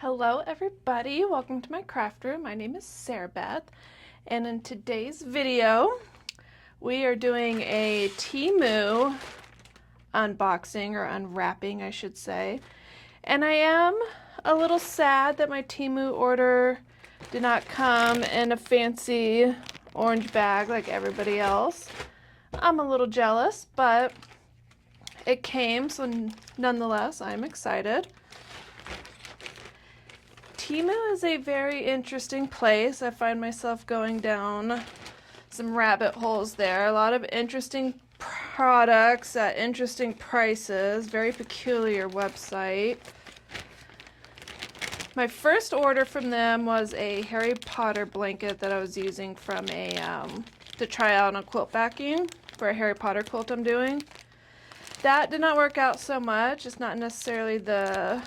Hello everybody, welcome to my craft room. My name is Sarah Beth, and in today's video we are doing a Temu unboxing, or unwrapping I should say. And I am a little sad that my Temu order did not come in a fancy orange bag like everybody else. I'm a little jealous, but it came, so nonetheless I'm excited. Temu is a very interesting place. I find myself going down some rabbit holes there. A lot of interesting products at interesting prices. Very peculiar website. My first order from them was a Harry Potter blanket that I was using from to try out on a quilt backing for a Harry Potter quilt I'm doing. That did not work out so much. It's not necessarily the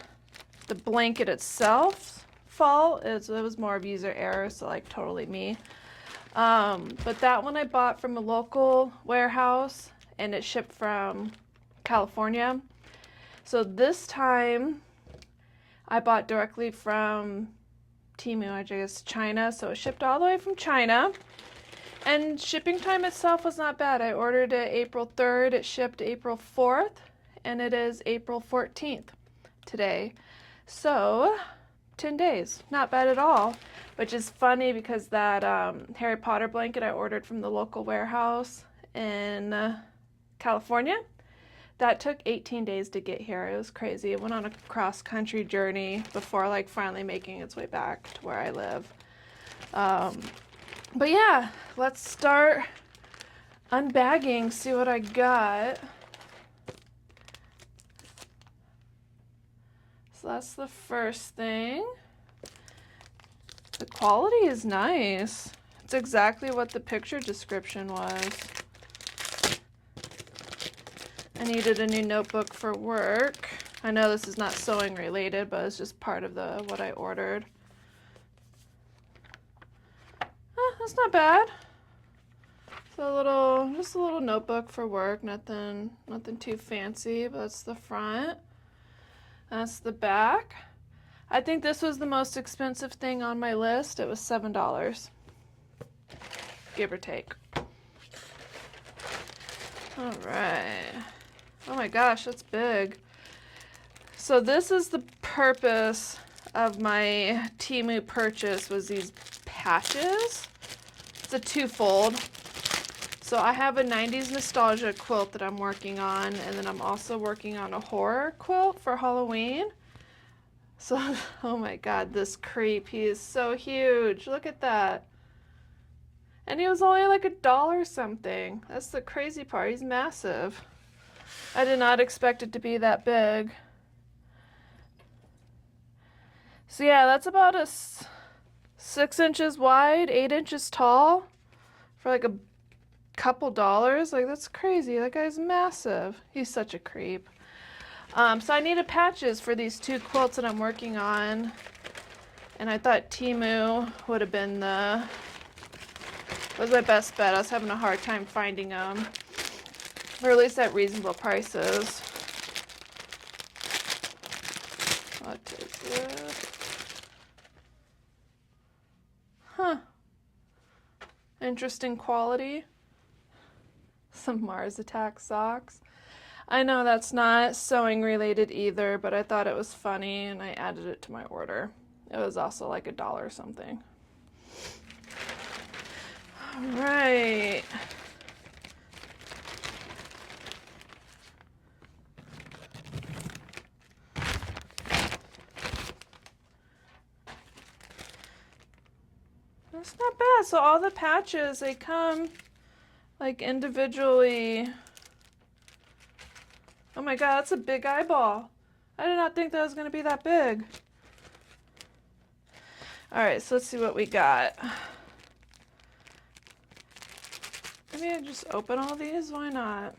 blanket itself fault. It was more of user error, so like totally me. But that one I bought from a local warehouse and it shipped from California. So this time I bought directly from Temu, I guess China, so it shipped all the way from China. And shipping time itself was not bad. I ordered it April 3rd, it shipped April 4th, and it is April 14th today. So 10 days, not bad at all, which is funny because that Harry Potter blanket I ordered from the local warehouse in California, that took 18 days to get here. It was crazy. It went on a cross-country journey before like finally making its way back to where I live. But yeah, let's start unbagging, see what I got. So that's the first thing. The quality is nice. It's exactly what the picture description was. I needed a new notebook for work. I know this is not sewing related, but it's just part of what I ordered. That's not bad. So just a little notebook for work. Nothing too fancy, but that's the front. That's the back. I think this was the most expensive thing on my list. It was $7, give or take. All right. Oh my gosh, that's big. So this is the purpose of my Temu purchase, was these patches. It's a twofold. So I have a 90s nostalgia quilt that I'm working on, and then I'm also working on a horror quilt for Halloween. So, oh my god, this creep, he is so huge. Look at that. And he was only like $1 something. That's the crazy part. He's massive. I did not expect it to be that big. So yeah, that's about 6 inches wide, 8 inches tall for like a couple dollars. Like, that's crazy. That guy's massive. He's such a creep. So I needed patches for these two quilts that I'm working on, and I thought Temu would have been was my best bet. I was having a hard time finding them, or at least at reasonable prices. What is this? Huh. Interesting quality. Some Mars Attack socks. I know that's not sewing related either, but I thought it was funny and I added it to my order. It was also like $1 something. All right. That's not bad. So all the patches, they come like individually. Oh my god, that's a big eyeball. I did not think that was going to be that big. Alright, so let's see what we got. Maybe I just open all these? Why not?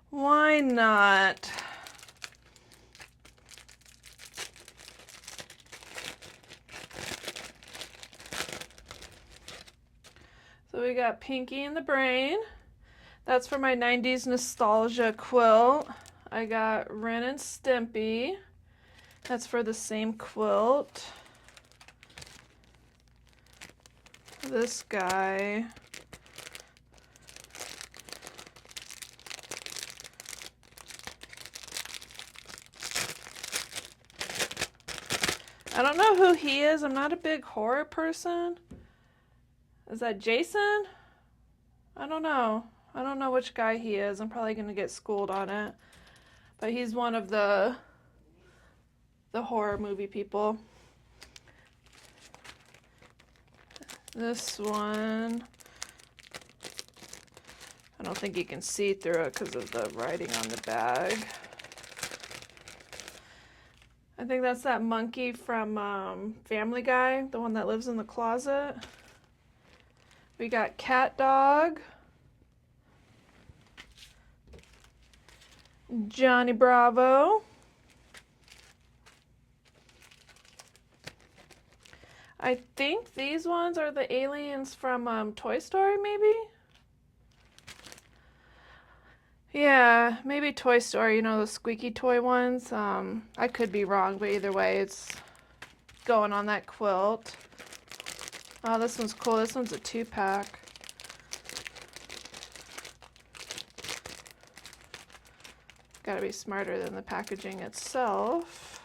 Why not? So we got Pinky and the Brain. That's for my 90s nostalgia quilt. I got Ren and Stimpy. That's for the same quilt. This guy. I don't know who he is. I'm not a big horror person. Is that Jason? I don't know. I don't know which guy he is. I'm probably going to get schooled on it. But he's one of the horror movie people. This one, I don't think you can see through it because of the writing on the bag. I think that's that monkey from Family Guy, the one that lives in the closet. We got Cat Dog, Johnny Bravo, I think these ones are the aliens from Toy Story, maybe? Yeah, maybe Toy Story, you know, the squeaky toy ones. I could be wrong, but either way, it's going on that quilt. Oh, this one's cool. This one's a 2-pack. Gotta be smarter than the packaging itself.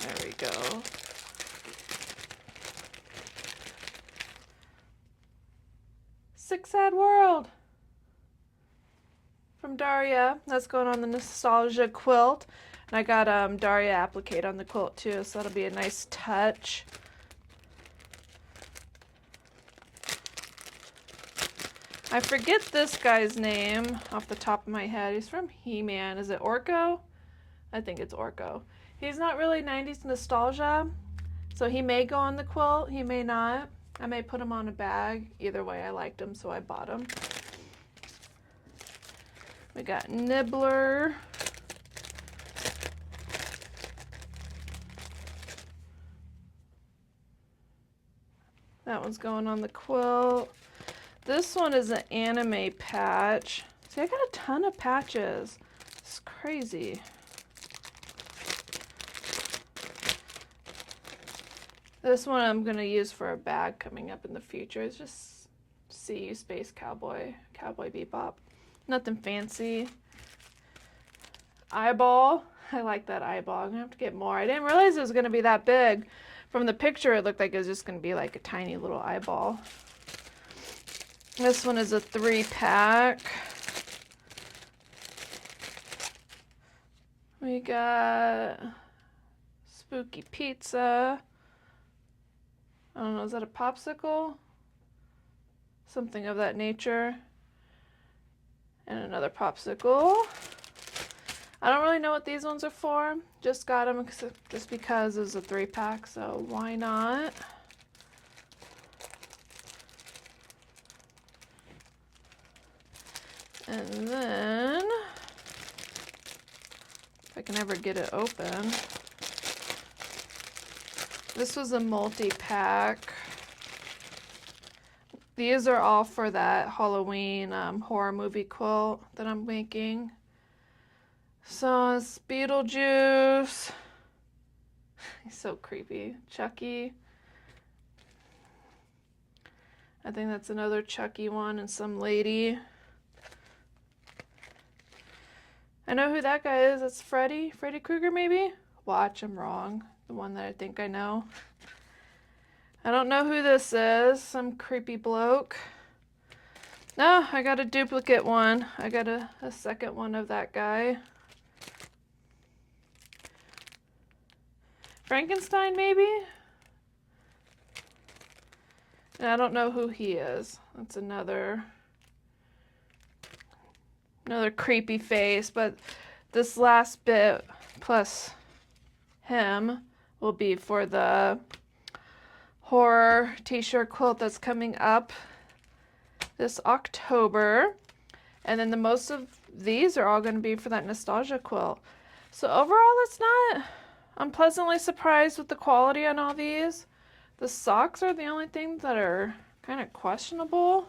There we go. Sick Sad World from Daria. That's going on the nostalgia quilt. And I got Daria applique on the quilt too, so that'll be a nice touch. I forget this guy's name off the top of my head. He's from He-Man. Is it Orko? I think it's Orko. He's not really 90s nostalgia, so he may go on the quilt, he may not. I may put him on a bag. Either way, I liked him, so I bought him. We got Nibbler. That one's going on the quilt. This one is an anime patch. See, I got a ton of patches. It's crazy. This one I'm going to use for a bag coming up in the future. It's just See You Space Cowboy, Cowboy Bebop. Nothing fancy. Eyeball. I like that eyeball. I'm going to have to get more. I didn't realize it was going to be that big. From the picture, it looked like it was just going to be like a tiny little eyeball. This one is a 3-pack. We got Spooky Pizza. I don't know, is that a popsicle? Something of that nature. And another popsicle. I don't really know what these ones are for. Just got them just because it was a 3-pack, so why not? And then, if I can ever get it open, this was a multi-pack. These are all for that Halloween horror movie quilt that I'm making. So it's Beetlejuice. He's so creepy. Chucky. I think that's another Chucky one and some lady. I know who that guy is. It's Freddy. Freddy Krueger, maybe? Watch, I'm wrong. The one that I think I know. I don't know who this is. Some creepy bloke. No, I got a duplicate one. I got a second one of that guy. Frankenstein, maybe? And I don't know who he is. That's another creepy face, but this last bit plus him will be for the horror t-shirt quilt that's coming up this October. And then the most of these are all going to be for that nostalgia quilt. So overall, I'm pleasantly surprised with the quality on all these. The socks are the only thing that are kind of questionable,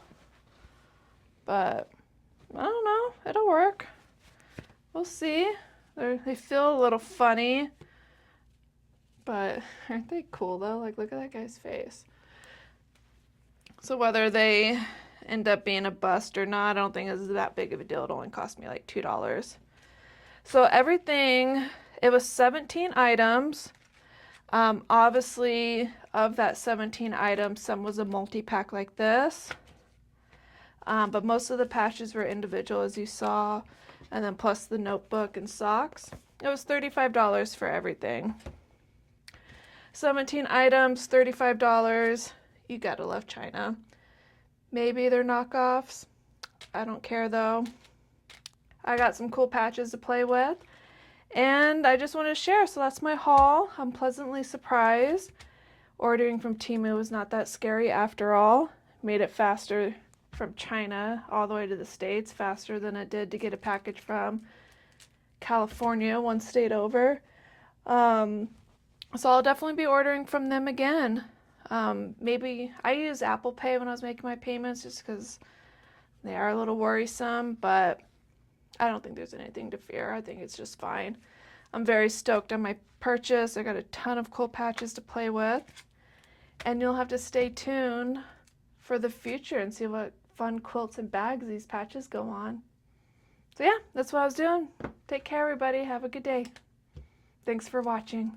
but I don't know, it'll work. We'll see. They feel a little funny, but aren't they cool though? Like, look at that guy's face. So whether they end up being a bust or not, I don't think it's that big of a deal. It only cost me like $2. So everything, it was 17 items. Obviously, of that 17 items, some was a multi-pack like this. But most of the patches were individual, as you saw, and then plus the notebook and socks. It was $35 for everything. 17 items, $35. You gotta love China. Maybe they're knockoffs. I don't care though. I got some cool patches to play with, and I just wanted to share. So that's my haul. I'm pleasantly surprised. Ordering from Temu was not that scary after all. Made it faster from China all the way to the States, faster than it did to get a package from California, one state over. So I'll definitely be ordering from them again. Maybe I use Apple Pay when I was making my payments just because they are a little worrisome, but I don't think there's anything to fear. I think it's just fine. I'm very stoked on my purchase. I got a ton of cool patches to play with, and you'll have to stay tuned for the future and see what fun quilts and bags these patches go on. So yeah, that's what I was doing. Take care, everybody. Have a good day. Thanks for watching.